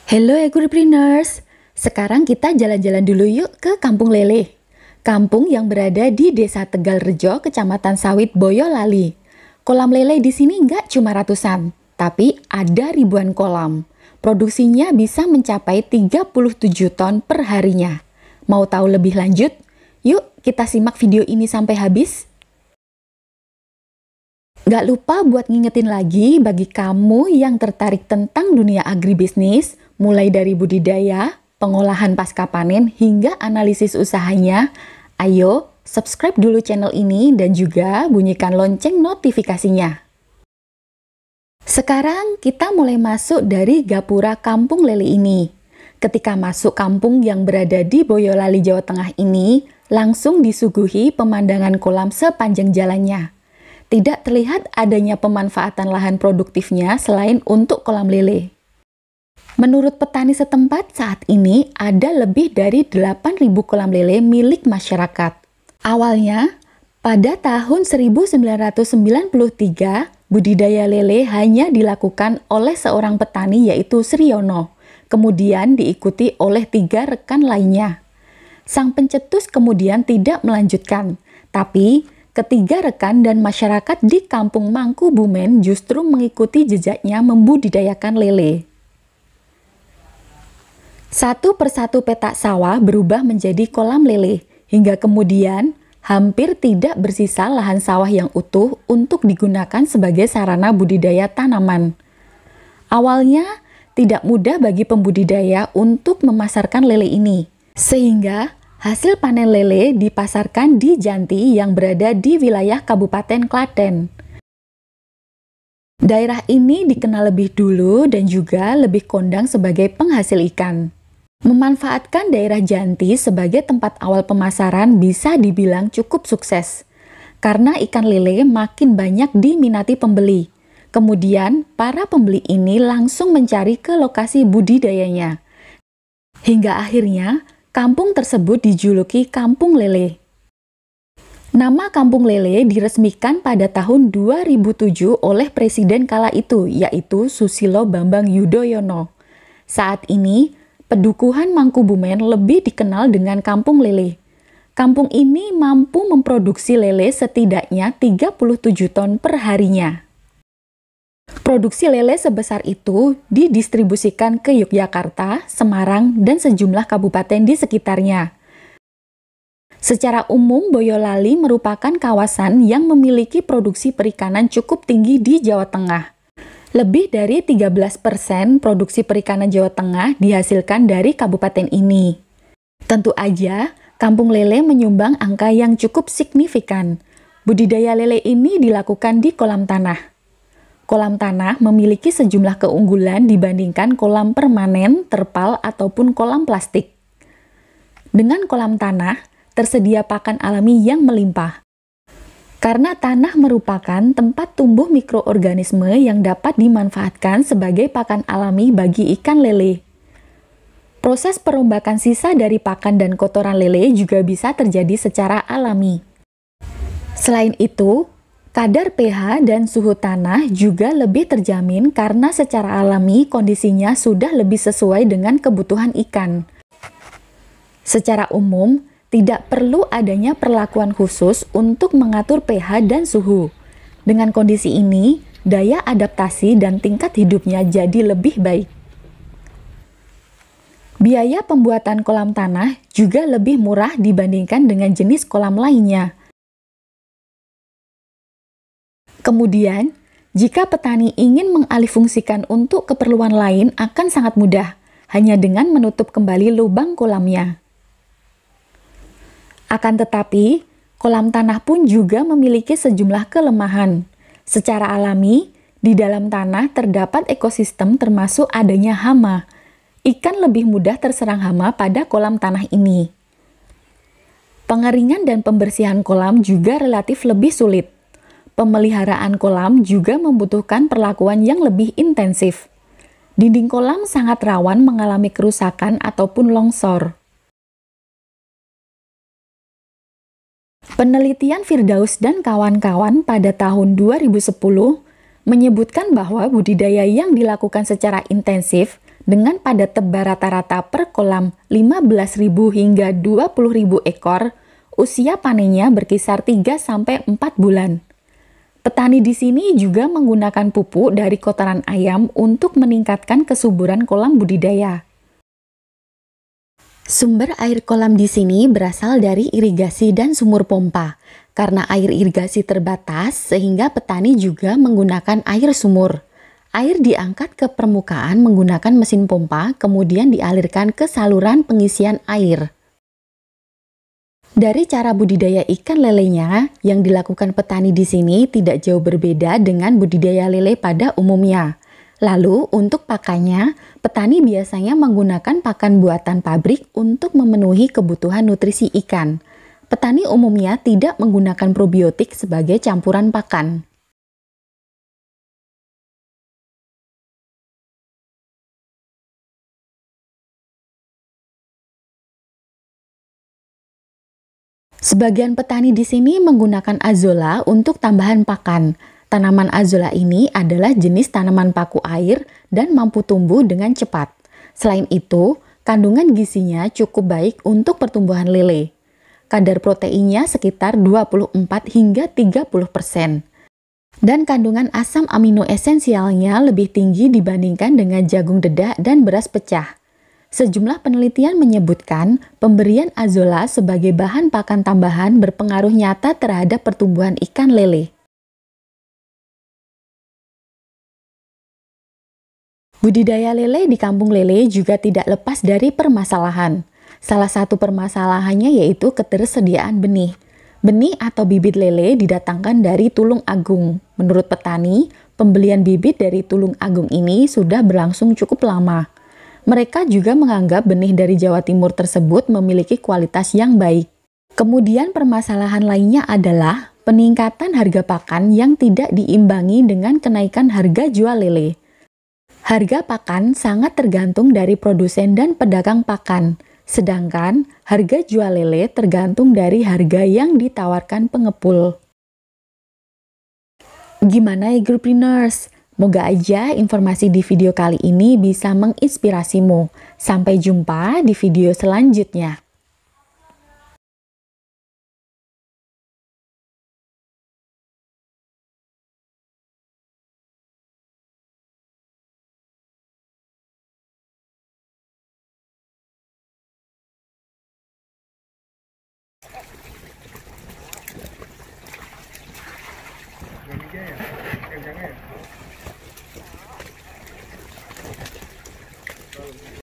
Hello Agripreneurs, sekarang kita jalan-jalan dulu yuk ke Kampung Lele. Kampung yang berada di Desa Tegalrejo, Kecamatan Sawit, Boyolali. Kolam lele di sini nggak cuma ratusan, tapi ada ribuan kolam. Produksinya bisa mencapai 37 ton per harinya. Mau tahu lebih lanjut? Yuk kita simak video ini sampai habis. Gak lupa buat ngingetin lagi bagi kamu yang tertarik tentang dunia agribisnis, mulai dari budidaya, pengolahan pasca panen, hingga analisis usahanya. Ayo, subscribe dulu channel ini dan juga bunyikan lonceng notifikasinya. Sekarang kita mulai masuk dari gapura Kampung Lele ini. Ketika masuk kampung yang berada di Boyolali, Jawa Tengah ini, langsung disuguhi pemandangan kolam sepanjang jalannya. Tidak terlihat adanya pemanfaatan lahan produktifnya selain untuk kolam lele. Menurut petani setempat, saat ini ada lebih dari 8.000 kolam lele milik masyarakat. Awalnya, pada tahun 1993, budidaya lele hanya dilakukan oleh seorang petani yaitu Sriono, kemudian diikuti oleh 3 rekan lainnya. Sang pencetus kemudian tidak melanjutkan, tapi ketiga rekan dan masyarakat di Kampung Mangkubumen justru mengikuti jejaknya membudidayakan lele. Satu persatu petak sawah berubah menjadi kolam lele, hingga kemudian hampir tidak bersisa lahan sawah yang utuh untuk digunakan sebagai sarana budidaya tanaman. Awalnya tidak mudah bagi pembudidaya untuk memasarkan lele ini, sehingga hasil panen lele dipasarkan di Janti yang berada di wilayah Kabupaten Klaten. Daerah ini dikenal lebih dulu dan juga lebih kondang sebagai penghasil ikan. Memanfaatkan daerah Janti sebagai tempat awal pemasaran bisa dibilang cukup sukses, karena ikan lele makin banyak diminati pembeli. Kemudian, para pembeli ini langsung mencari ke lokasi budidayanya. Hingga akhirnya, kampung tersebut dijuluki Kampung Lele. Nama Kampung Lele diresmikan pada tahun 2007 oleh Presiden kala itu, yaitu Susilo Bambang Yudhoyono. Saat ini, Pedukuhan Mangkubumen lebih dikenal dengan Kampung Lele. Kampung ini mampu memproduksi lele setidaknya 37 ton per harinya. Produksi lele sebesar itu didistribusikan ke Yogyakarta, Semarang, dan sejumlah kabupaten di sekitarnya. Secara umum, Boyolali merupakan kawasan yang memiliki produksi perikanan cukup tinggi di Jawa Tengah. Lebih dari 13% produksi perikanan Jawa Tengah dihasilkan dari kabupaten ini. Tentu aja, Kampung Lele menyumbang angka yang cukup signifikan. Budidaya lele ini dilakukan di kolam tanah. Kolam tanah memiliki sejumlah keunggulan dibandingkan kolam permanen, terpal, ataupun kolam plastik. Dengan kolam tanah, tersedia pakan alami yang melimpah. Karena tanah merupakan tempat tumbuh mikroorganisme yang dapat dimanfaatkan sebagai pakan alami bagi ikan lele. Proses perombakan sisa dari pakan dan kotoran lele juga bisa terjadi secara alami. Selain itu, kadar pH dan suhu tanah juga lebih terjamin karena secara alami kondisinya sudah lebih sesuai dengan kebutuhan ikan. Secara umum, tidak perlu adanya perlakuan khusus untuk mengatur pH dan suhu. Dengan kondisi ini, daya adaptasi dan tingkat hidupnya jadi lebih baik. Biaya pembuatan kolam tanah juga lebih murah dibandingkan dengan jenis kolam lainnya. Kemudian, jika petani ingin mengalihfungsikan untuk keperluan lain akan sangat mudah, hanya dengan menutup kembali lubang kolamnya. Akan tetapi, kolam tanah pun juga memiliki sejumlah kelemahan. Secara alami, di dalam tanah terdapat ekosistem termasuk adanya hama. Ikan lebih mudah terserang hama pada kolam tanah ini. Pengeringan dan pembersihan kolam juga relatif lebih sulit. Pemeliharaan kolam juga membutuhkan perlakuan yang lebih intensif. Dinding kolam sangat rawan mengalami kerusakan ataupun longsor. Penelitian Firdaus dan kawan-kawan pada tahun 2010 menyebutkan bahwa budidaya yang dilakukan secara intensif Dengan pada tebak rata-rata per kolam 15.000 hingga 20.000 ekor, usia panennya berkisar 3-4 bulan. Petani di sini juga menggunakan pupuk dari kotoran ayam untuk meningkatkan kesuburan kolam budidaya. Sumber air kolam di sini berasal dari irigasi dan sumur pompa. Karena air irigasi terbatas, sehingga petani juga menggunakan air sumur. Air diangkat ke permukaan menggunakan mesin pompa, kemudian dialirkan ke saluran pengisian air. Dari cara budidaya ikan lelenya, yang dilakukan petani di sini tidak jauh berbeda dengan budidaya lele pada umumnya. Lalu, untuk pakannya, petani biasanya menggunakan pakan buatan pabrik untuk memenuhi kebutuhan nutrisi ikan. Petani umumnya tidak menggunakan probiotik sebagai campuran pakan. Sebagian petani di sini menggunakan azolla untuk tambahan pakan. Tanaman azolla ini adalah jenis tanaman paku air dan mampu tumbuh dengan cepat. Selain itu, kandungan gizinya cukup baik untuk pertumbuhan lele. Kadar proteinnya sekitar 24 hingga 30%. Dan kandungan asam amino esensialnya lebih tinggi dibandingkan dengan jagung dedak dan beras pecah. Sejumlah penelitian menyebutkan pemberian azolla sebagai bahan pakan tambahan berpengaruh nyata terhadap pertumbuhan ikan lele. Budidaya lele di kampung lele juga tidak lepas dari permasalahan. Salah satu permasalahannya yaitu ketersediaan benih. Benih atau bibit lele didatangkan dari Tulung Agung. Menurut petani, pembelian bibit dari Tulung Agung ini sudah berlangsung cukup lama. Mereka juga menganggap benih dari Jawa Timur tersebut memiliki kualitas yang baik. Kemudian permasalahan lainnya adalah peningkatan harga pakan yang tidak diimbangi dengan kenaikan harga jual lele. Harga pakan sangat tergantung dari produsen dan pedagang pakan, sedangkan harga jual lele tergantung dari harga yang ditawarkan pengepul. Gimana ya Groupreneurs? Moga aja informasi di video kali ini bisa menginspirasimu. Sampai jumpa di video selanjutnya.